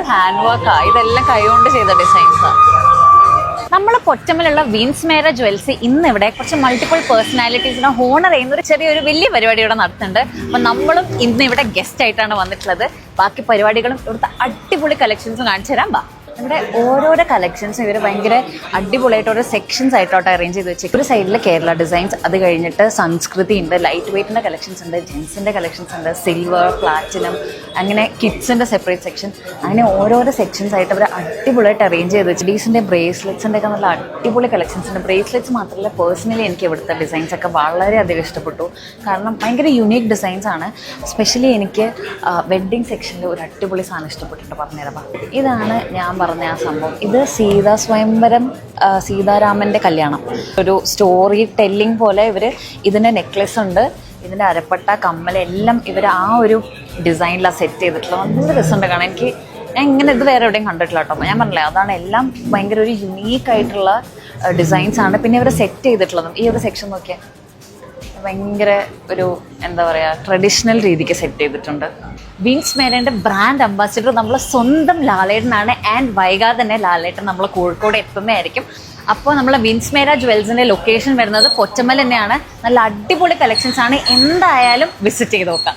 Full hand വർക്കാണ്. ഇതെല്ലാം കൈകൊണ്ട് ചെയ്ത ഡിസൈൻസാണ്. നമ്മൾ പൊറ്റമ്മലുള്ള വിൻസ്മേര ജ്വൽസ് ഇന്ന് ഇവിടെ കുറച്ച് മൾട്ടിപ്പിൾ പേഴ്സണാലിറ്റീസിനെ ഹോണർ ചെയ്യുന്ന ഒരു ചെറിയൊരു വലിയ പരിപാടി ഇവിടെ നടത്തുന്നുണ്ട്. അപ്പം നമ്മളും ഇന്ന് ഇവിടെ ഗസ്റ്റ് ആയിട്ടാണ് വന്നിട്ടുള്ളത്. ബാക്കി പരിപാടികളും ഇവിടുത്തെ അടിപൊളി കളക്ഷൻസും കാണിച്ചു തരാം. ബാ, ഇവിടെ ഓരോരോ കളക്ഷൻസും ഇവർ ഭയങ്കര അടിപൊളിയായിട്ട് ഓരോ സെക്ഷൻസ് ആയിട്ടോട്ട് അറേഞ്ച് ചെയ്ത് വെച്ചേക്കും. ഒരു സൈഡിൽ കേരള ഡിസൈൻസ്, അത് കഴിഞ്ഞിട്ട് സംസ്കൃതി ഉണ്ട്, ലൈറ്റ് വെയ്റ്റിൻ്റെ കളക്ഷൻസ് ഉണ്ട്, ജെൻസിൻ്റെ കളക്ഷൻസ് ഉണ്ട്, സിൽവർ, പ്ലാറ്റിനം, അങ്ങനെ കിഡ്സിൻ്റെ സെപ്പറേറ്റ് സെക്ഷൻ, അങ്ങനെ ഓരോരോ സെക്ഷൻസ് ആയിട്ട് അവർ അടിപൊളിയായിട്ട് അറേഞ്ച് ചെയ്ത് വെച്ചു. ഡീസിൻ്റെ ബ്രേസ്ലെറ്റ്സിൻ്റെ ഒക്കെ നല്ല അടിപൊളി കളക്ഷൻസ് ഉണ്ട്. ബ്രേസ്ലെറ്റ്സ് മാത്രമല്ല, പേഴ്സണലി എനിക്ക് ഇവിടുത്തെ ഡിസൈൻസ് ഒക്കെ വളരെയധികം ഇഷ്ടപ്പെട്ടു. കാരണം ഭയങ്കര യുണീക്ക് ഡിസൈൻസ് ആണ്. സ്പെഷ്യലി എനിക്ക് വെഡ്ഡിങ് സെക്ഷനിൽ ഒരു അടിപൊളി സാധനം ഇഷ്ടപ്പെട്ടിട്ട് പറഞ്ഞുതരാം. ഇതാണ് ഞാൻ പറഞ്ഞ ആ സംഭവം. ഇത് സീതാ സ്വയംവരം, സീതാരാമൻ്റെ കല്യാണം, ഒരു സ്റ്റോറി ടെല്ലിംഗ് പോലെ ഇവർ ഇതിൻ്റെ നെക്ലെസ് ഉണ്ട്, ഇതിൻ്റെ അരപ്പട്ട, കമ്മൽ എല്ലാം ഇവർ ആ ഒരു ഡിസൈനിലാണ് സെറ്റ് ചെയ്തിട്ടുള്ളത്. നല്ല രസമുണ്ട് കാണാൻ. ഞാൻ ഇങ്ങനെ ഇത് വേറെ എവിടെയും കണ്ടിട്ടില്ല കേട്ടോ. ഞാൻ പറഞ്ഞില്ലേ, അതാണ് എല്ലാം ഭയങ്കര ഒരു യുണീക്കായിട്ടുള്ള ഡിസൈൻസ് ആണ്. പിന്നെ ഇവർ സെറ്റ് ചെയ്തിട്ടുള്ളതും ഈ ഒരു സെക്ഷൻ നോക്കിയാൽ ഭയങ്കര ഒരു എന്താ പറയുക, ട്രഡീഷണൽ രീതിക്ക് സെറ്റ് ചെയ്തിട്ടുണ്ട്. വിൻസ്മേരൻ്റെ ബ്രാൻഡ് അംബാസിഡർ നമ്മളെ സ്വന്തം ലാലേട്ടനാണ്. ആൻഡ് വൈകാതെ തന്നെ ലാലേട്ടൻ നമ്മൾ കോഴിക്കോട് എത്തുന്നതായിരിക്കും. അപ്പോൾ നമ്മളെ വിൻസ്മേര ജ്വൽസിൻ്റെ ലൊക്കേഷൻ വരുന്നത് പൊറ്റമ്മൽ തന്നെയാണ്. നല്ല അടിപൊളി കളക്ഷൻസ് ആണ്. എന്തായാലും വിസിറ്റ് ചെയ്ത് നോക്കാം.